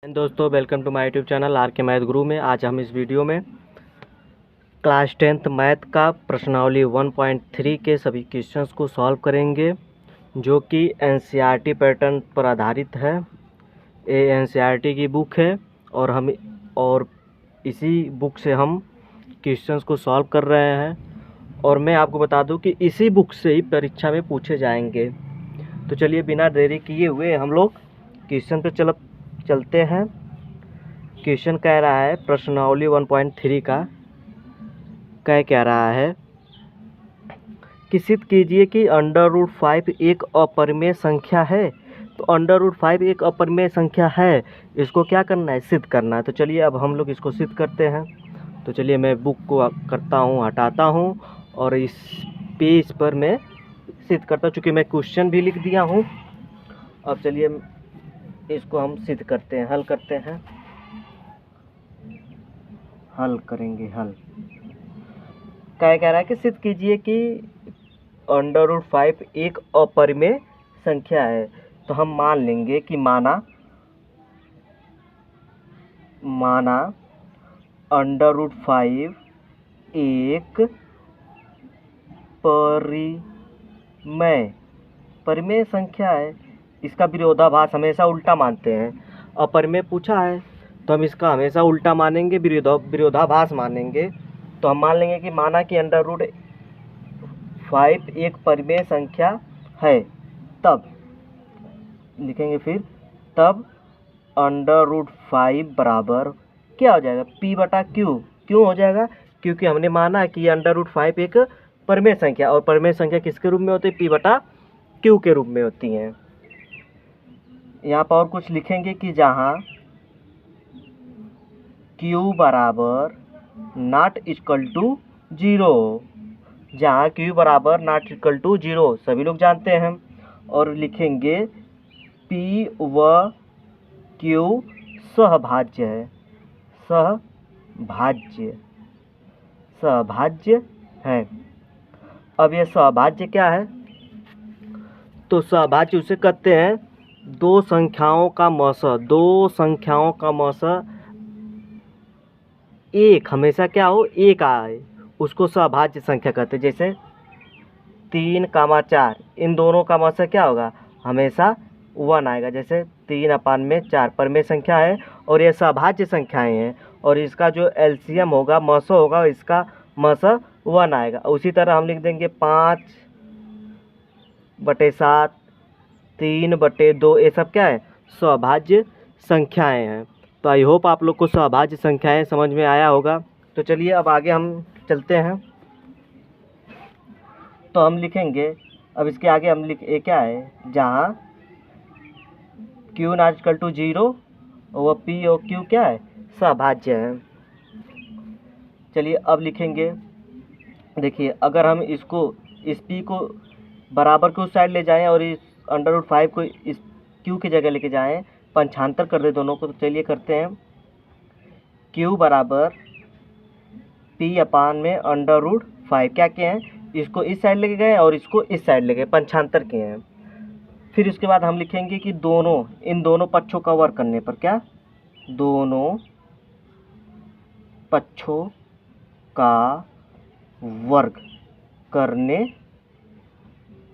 दोस्तों welcome to my YouTube channel R K math guru में। आज हम इस वीडियो में क्लास 10th मैथ का प्रश्नावली 1.3 के सभी क्वेश्चंस को सॉल्व करेंगे, जो कि एनसीईआरटी पैटर्न पर आधारित है। ये एनसीईआरटी की बुक है और इसी बुक से हम क्वेश्चंस को सॉल्व कर रहे हैं। और मैं आपको बता दूं कि इसी बुक से ही परीक्षा में पूछे जाएंगे। तो चलिए बिना देरी किए हुए हम लोग क्वेश्चन पे चलते हैं। क्वेश्चन कह रहा है प्रश्नावली 1.3 का कह रहा है कि सिद्ध कीजिए कि √5 एक अपरिमेय संख्या है। तो √5 एक अपरिमेय संख्या है, इसको क्या करना है, सिद्ध करना है। तो चलिए अब हम लोग इसको सिद्ध करते हैं। तो चलिए मैं बुक को करता हूँ, हटाता हूँ और इस पेज पर मैं सिद्ध करता हूँ, चूँकि मैं क्वेश्चन भी लिख दिया हूँ। अब चलिए इसको हम सिद्ध करते हैं, हल करते हैं, हल करेंगे। हल क्या कह रहा है कि सिद्ध कीजिए कि √5 एक अपरिमेय संख्या है। तो हम मान लेंगे कि माना √5 एक परिमेय संख्या है। इसका विरोधाभास हमेशा उल्टा मानते हैं। अपरिमेय पूछा है तो हम इसका हमेशा उल्टा मानेंगे, विरोधाभास मानेंगे। तो हम मान लेंगे कि माना कि √5 एक परिमेय संख्या है, तब लिखेंगे फिर तब √5 बराबर क्या हो जाएगा, P/Q। क्यों हो जाएगा? क्योंकि हमने माना कि √5 एक परिमेय संख्या, और परिमेय संख्या किसके रूप में होती है, P/Q के रूप में होती हैं। यहाँ पर और कुछ लिखेंगे कि जहाँ Q बराबर नॉट इक्वल टू 0, जहाँ Q बराबर नॉट इक्वल टू 0 सभी लोग जानते हैं। और लिखेंगे P व Q सहभाज्य है, सहभाज्य है। अब ये सहभाज्य क्या है? तो सहभाज्य उसे कहते हैं दो संख्याओं का मौसा एक हमेशा क्या हो, एक आए, उसको सहभाज्य संख्या कहते हैं। जैसे 3, 4 इन दोनों का मौसा क्या होगा, हमेशा 1 आएगा। जैसे 3/4 परिमेय संख्या है और ये सहभाज्य संख्याएं हैं, और इसका जो एलसीएम होगा, मौसा होगा, इसका मौसा 1 आएगा। उसी तरह हम लिख देंगे 5/7, 3/2, ये सब क्या है, सहभाज्य संख्याएं हैं। तो आई होप आप लोग को सहभाज्य संख्याएं समझ में आया होगा। तो चलिए अब आगे हम चलते हैं। तो हम लिखेंगे, अब इसके आगे हम ये क्या है, जहाँ Q नॉट इक्वल टू 0 और P और Q क्या है, सहभाज्य है। चलिए अब लिखेंगे, देखिए अगर हम इस P को बराबर के उस साइड ले जाएं और इस √5 को इस Q की जगह लेके जाएं, पंचांतर कर दे दोनों को। तो चलिए करते हैं, Q बराबर P/√5 क्या किए हैं, इसको इस साइड लेके गए और इसको इस साइड ले गए, पंचांतर किए हैं। फिर उसके बाद हम लिखेंगे कि इन दोनों पक्षों का वर्ग करने पर क्या, दोनों पक्षों का वर्ग करने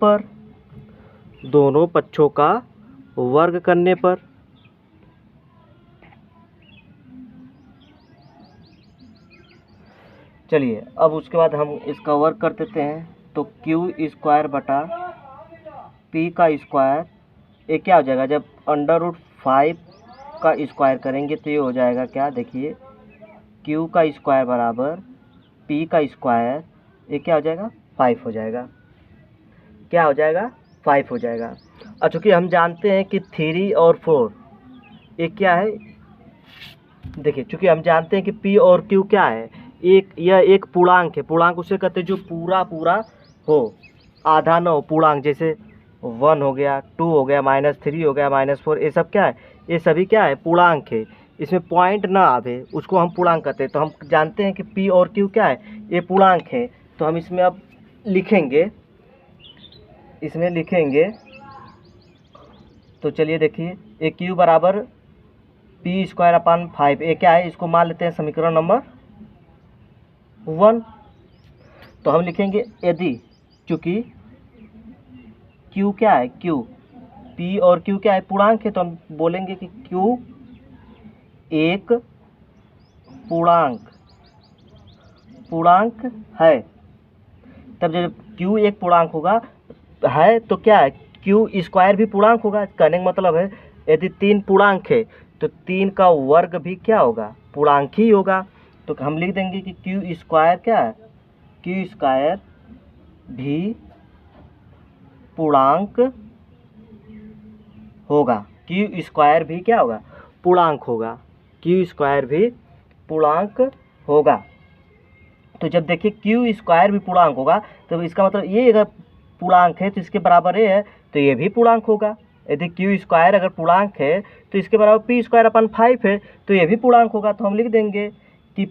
पर, दोनों पक्षों का वर्ग करने पर। चलिए अब उसके बाद हम इसका वर्ग कर देते हैं। तो Q² बटा P का स्क्वायर, ये क्या हो जाएगा, जब √5 का स्क्वायर करेंगे तो ये हो जाएगा क्या, देखिए Q का स्क्वायर बराबर P का स्क्वायर, ये क्या हो जाएगा, 5 हो जाएगा। क्या हो जाएगा, 5 हो जाएगा। और चूँकि हम जानते हैं कि 3 और 4 ये क्या है, देखिए चूँकि हम जानते हैं कि P और Q क्या है, यह एक पूर्णांक है। पूर्णांक उसे कहते हैं जो पूरा हो, आधा न हो, पूर्णांक। जैसे 1 हो गया, 2 हो गया, -3 हो गया, -4, ये सब क्या है, ये सभी क्या है, पूर्णांक है। इसमें पॉइंट ना आवे उसको हम पूर्णांक कहते हैं। तो हम जानते हैं कि P और Q क्या है, ये पूर्णांक है। तो हम इसमें अब लिखेंगे, तो चलिए देखिए, ये Q बराबर पी स्क्वायर अपान 5, ये क्या है, इसको मान लेते हैं समीकरण नंबर 1। तो हम लिखेंगे यदि, चूँकि Q क्या है, Q P और Q क्या है, पूर्णांक है, तो हम बोलेंगे कि Q एक पूर्णांक है। तब जब Q एक पूर्णांक होगा है तो क्या है, Q स्क्वायर भी पूर्णांक होगा। कहने का मतलब है यदि 3 पूर्णांक है तो 3 का वर्ग भी क्या होगा, पूर्णांक ही होगा। तो हम लिख देंगे कि Q स्क्वायर क्या है, Q स्क्वायर भी पूर्णांक होगा। Q स्क्वायर भी क्या होगा, पूर्णांक होगा। Q स्क्वायर भी पूर्णांक होगा। तो जब देखिए Q स्क्वायर भी पूर्णांक होगा तो इसका मतलब ये अगर पूर्णांक है तो इसके बराबर ये है, तो ये भी पूर्णांक होगा। यदि Q स्क्वायर अगर पूर्णांक है तो इसके बराबर P स्क्वायर अपन 5 है, तो ये भी पूर्णांक होगा। तो हम लिख देंगे कि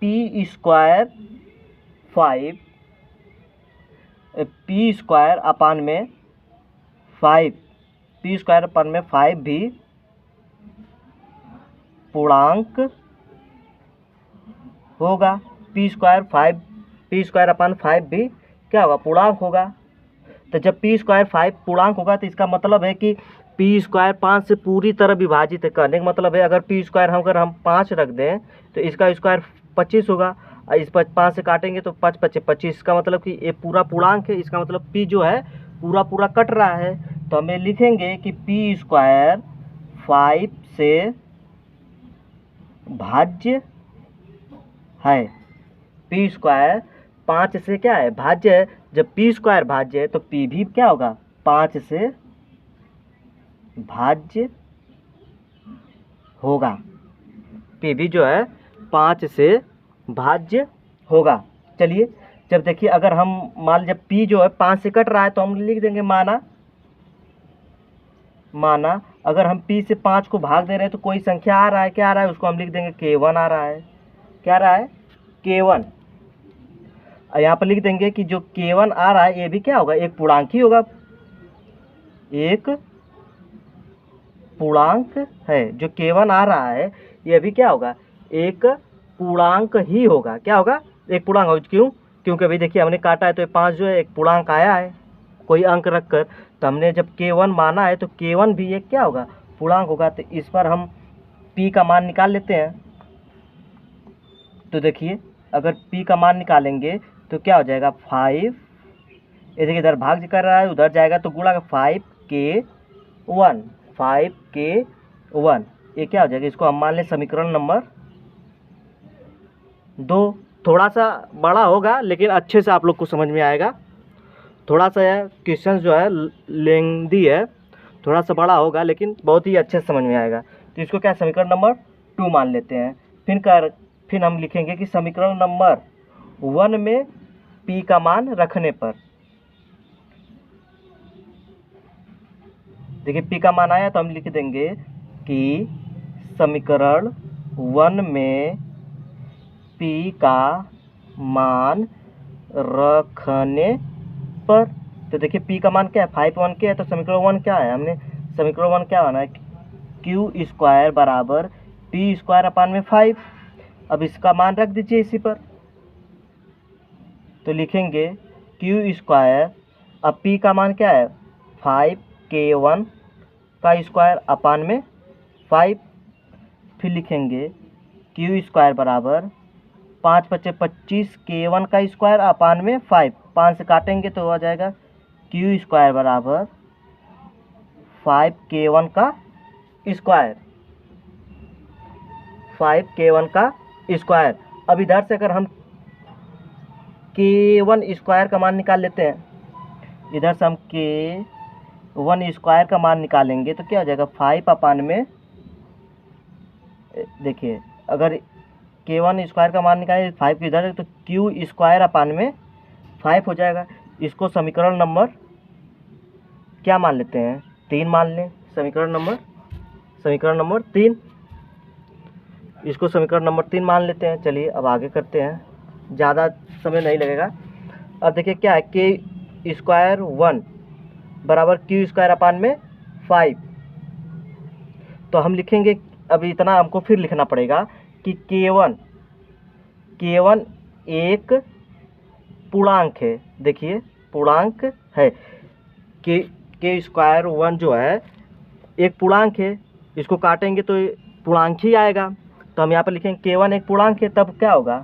P square 5, P square upon में 5, P स्क्वायर अपान में 5 भी पूर्णांक होगा। P स्क्वायर अपान 5 भी क्या होगा, पूर्णांक होगा। तो जब P स्क्वायर 5 पूर्णांक होगा तो इसका मतलब है कि P स्क्वायर 5 से पूरी तरह विभाजित है। कहने का मतलब है अगर P स्क्वायर अगर हम 5 रख दें तो इसका स्क्वायर 25 होगा, और इस 5 से काटेंगे तो 5 25 25, इसका मतलब कि ये पूरा पूर्णांक है। इसका मतलब P जो है पूरा कट रहा है। तो हमें लिखेंगे कि P स्क्वायर 5 से भाज्य है। P स्क्वायर 5 से क्या है, भाज्य है। जब P स्क्वायर भाज्य है तो P भी क्या होगा, 5 से भाज्य होगा। P भी जो है 5 से भाज्य होगा। चलिए जब देखिए अगर हम मान जब P जो है 5 से कट रहा है तो हम लिख देंगे माना अगर हम P से 5 को भाग दे रहे हैं तो कोई संख्या आ रहा है, क्या आ रहा है, उसको हम लिख देंगे K1 आ रहा है। क्या आ रहा है, K1। और यहाँ पर लिख देंगे कि जो K1 आ रहा है ये भी क्या होगा, एक पूर्णांक ही होगा। एक पूर्णांक है जो K1 आ रहा है, ये भी क्या होगा, एक पूर्णांक ही होगा। क्या होगा, एक पूर्णांक होगा। क्यों, क्योंकि अभी देखिए हमने काटा है तो ये 5 जो है एक पूर्णांक आया है कोई अंक रखकर। तो हमने जब K1 माना है तो K1 भी एक क्या होगा, पूर्णांक होगा। तो इस पर हम P का मान निकाल लेते हैं। तो देखिए अगर P का मान निकालेंगे तो क्या हो जाएगा, 5, ये देखिए इधर भाग कर रहा है उधर जाएगा तो गुणा 5K1, 5K1, ये क्या हो जाएगा, इसको हम मान लें समीकरण नंबर 2। थोड़ा सा बड़ा होगा लेकिन अच्छे से आप लोग को समझ में आएगा। थोड़ा सा यह क्वेश्चन जो है लेंदी है, थोड़ा सा बड़ा होगा लेकिन बहुत ही अच्छे से समझ में आएगा। तो इसको क्या समीकरण नंबर 2 मान लेते हैं। फिर हम लिखेंगे कि समीकरण नंबर 1 में P का मान रखने पर, देखिए P का मान आया तो हम लिख देंगे कि समीकरण 1 में P का मान रखने पर। तो देखिए P का मान क्या है, 5 1 के है, तो समीकरण 1 क्या है, हमने समीकरण 1 क्या बना है, Q स्क्वायर बराबर P स्क्वायर अपान में 5। अब इसका मान रख दीजिए इसी पर, तो लिखेंगे Q स्क्वायर, अब P का मान क्या है, 5K1 का स्क्वायर अपान में 5। फिर लिखेंगे Q स्क्वायर बराबर 5 5 25 K1 का स्क्वायर अपान में 5, 5 से काटेंगे तो आ जाएगा Q स्क्वायर बराबर 5K1 का स्क्वायर, 5K1 का स्क्वायर। अब इधर से अगर हम K1 स्क्वायर का मान निकाल लेते हैं, इधर से हम K1 स्क्वायर का मान निकालेंगे तो क्या हो जाएगा, 5 अपान में, देखिए अगर K1 स्क्वायर का मान निकालें 5 इधर है तो Q स्क्वायर अपान में 5 हो जाएगा। इसको समीकरण नंबर क्या मान लेते हैं, 3 मान लें। समीकरण नंबर 3, इसको समीकरण नंबर 3 मान लेते हैं। चलिए अब आगे करते हैं, ज़्यादा समय नहीं लगेगा। अब देखिए क्या है, K स्क्वायर 1 बराबर Q स्क्वायर अपान में 5। तो हम लिखेंगे अभी इतना हमको फिर लिखना पड़ेगा कि K1 एक पूर्णांक है। देखिए पूर्णांक है, के स्क्वायर 1 जो है एक पूर्णांक है, इसको काटेंगे तो पूर्णांक ही आएगा। तो हम यहाँ पर लिखेंगे K1 एक पूर्णांक है, तब क्या होगा,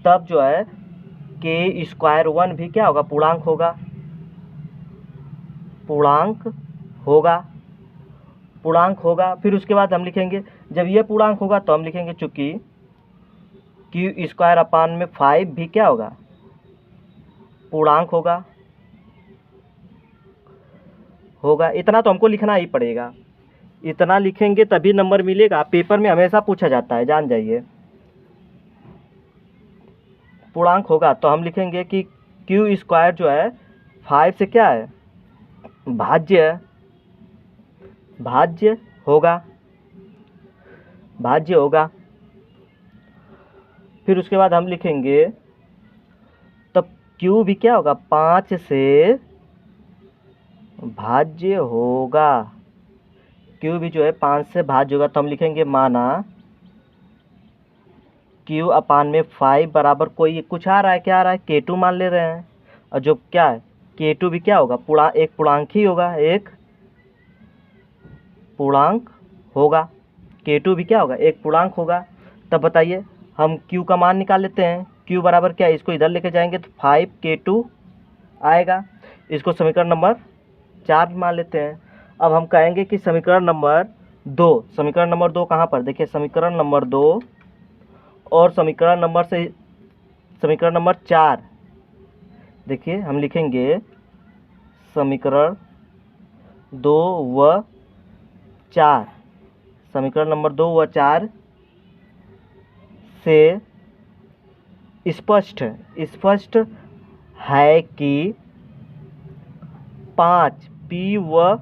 तब जो है के स्क्वायर 1 भी क्या होगा, पूर्णांक होगा, पूर्णांक होगा। फिर उसके बाद हम लिखेंगे, जब ये पूर्णांक होगा तो हम लिखेंगे चूंकि क्यू स्क्वायर अपान में 5 भी क्या होगा, पूर्णांक होगा। इतना तो हमको लिखना ही पड़ेगा, इतना लिखेंगे तभी नंबर मिलेगा। पेपर में हमेशा पूछा जाता है, जान जाइए। पूर्णांक होगा तो हम लिखेंगे कि क्यू स्क्वायर जो है 5 से क्या है, भाज्य होगा। फिर उसके बाद हम लिखेंगे तब क्यू भी क्या होगा, 5 से भाज्य होगा। क्यू भी जो है 5 से भाज्य होगा। तो हम लिखेंगे माना क्यू अपान में 5 बराबर कोई कुछ आ रहा है, क्या आ रहा है, K2 मान ले रहे हैं। और जो क्या है K2 भी क्या होगा, एक पूर्णांक ही होगा, एक पूर्णांक होगा। K2 भी क्या होगा, एक पूर्णांक होगा। तब बताइए हम Q का मान निकाल लेते हैं। Q बराबर क्या है, इसको इधर लेके जाएंगे तो 5K2 आएगा। इसको समीकरण नंबर 4 मान लेते हैं। अब हम कहेंगे कि समीकरण नंबर 2 कहाँ पर, देखिए समीकरण नंबर 2 और समीकरण नंबर 4, देखिए हम लिखेंगे समीकरण 2 व 4, समीकरण नंबर 2 व 4 से स्पष्ट है कि 5 P व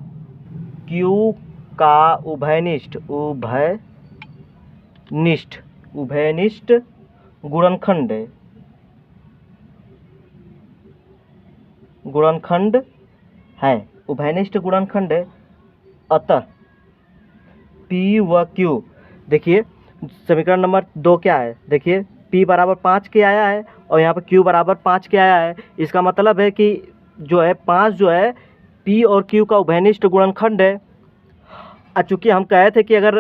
Q का उभयनिष्ठ गुणनखंड है, उभयनिष्ठ गुणनखंड है। अतः P व Q, देखिए समीकरण नंबर 2 क्या है, देखिए P बराबर 5 के आया है और यहाँ पर Q बराबर 5 के आया है। इसका मतलब है कि जो है 5 जो है P और Q का उभयनिष्ठ गुणनखंड है। चूँकि हम कहे थे कि अगर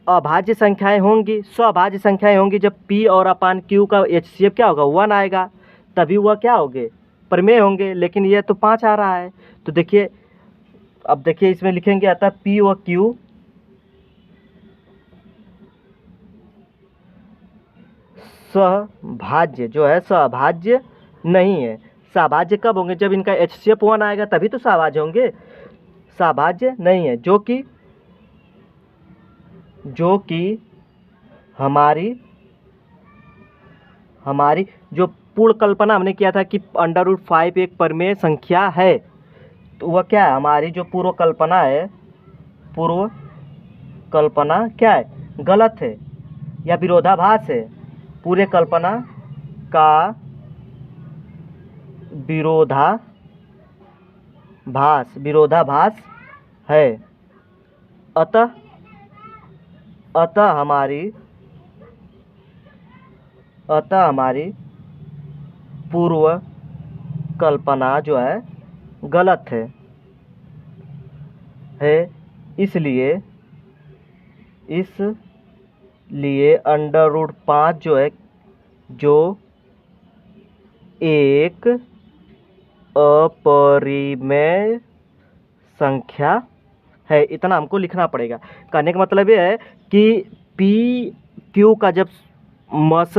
अभाज्य संख्याएं होंगी, स्वभाज्य संख्याएं होंगी, जब P और अपान Q का HCF क्या होगा, 1 आएगा, तभी वह क्या होंगे, प्रमेय होंगे। लेकिन ये तो 5 आ रहा है। तो देखिए अब देखिए इसमें लिखेंगे अतः P व Q सहभाज्य जो है, सहभाज्य नहीं है। सहभाज्य कब होंगे, जब इनका HCF 1 आएगा तभी तो सहभाज्य होंगे, सहभाज्य नहीं है। जो कि हमारी जो पूर्ण कल्पना हमने किया था कि √5 एक प्रमेय संख्या है, तो वह क्या है, हमारी जो पूर्व कल्पना क्या है, गलत है या विरोधाभास है। पूरे कल्पना का विरोधाभास है। अतः हमारी पूर्व कल्पना जो है गलत है। इसलिए √5 जो है, जो एक अपरिमेय संख्या है, इतना हमको लिखना पड़ेगा। कहने का मतलब ये है कि P Q का जब मस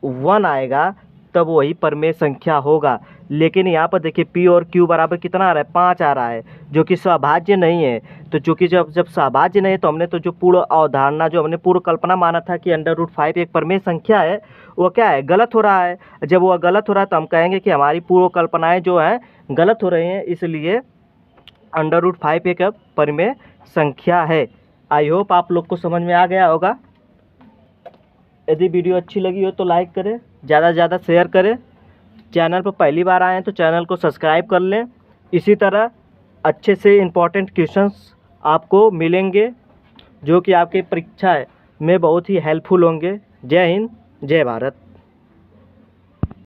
1 आएगा तब वही प्रमेय संख्या होगा। लेकिन यहाँ पर देखिए P और Q बराबर कितना आ रहा है, 5 आ रहा है, जो कि सहभाज्य नहीं है। तो चूँकि जब सहभाज्य नहीं है तो हमने तो जो पूर्व अवधारणा, जो हमने पूर्व कल्पना माना था कि √5 एक प्रमेय संख्या है, वो क्या है, गलत हो रहा है। जब वह गलत हो रहा है तो हम कहेंगे कि हमारी पूर्व कल्पनाएँ जो हैं गलत हो रही हैं, इसलिए √5 एक प्रमेय संख्या है। आई होप आप लोग को समझ में आ गया होगा। यदि वीडियो अच्छी लगी हो तो लाइक करें, ज़्यादा से ज़्यादा शेयर करें। चैनल पर पहली बार आए हैं तो चैनल को सब्सक्राइब कर लें। इसी तरह अच्छे से इम्पोर्टेंट क्वेश्चंस आपको मिलेंगे जो कि आपकी परीक्षा में बहुत ही हेल्पफुल होंगे। जय हिंद, जय भारत।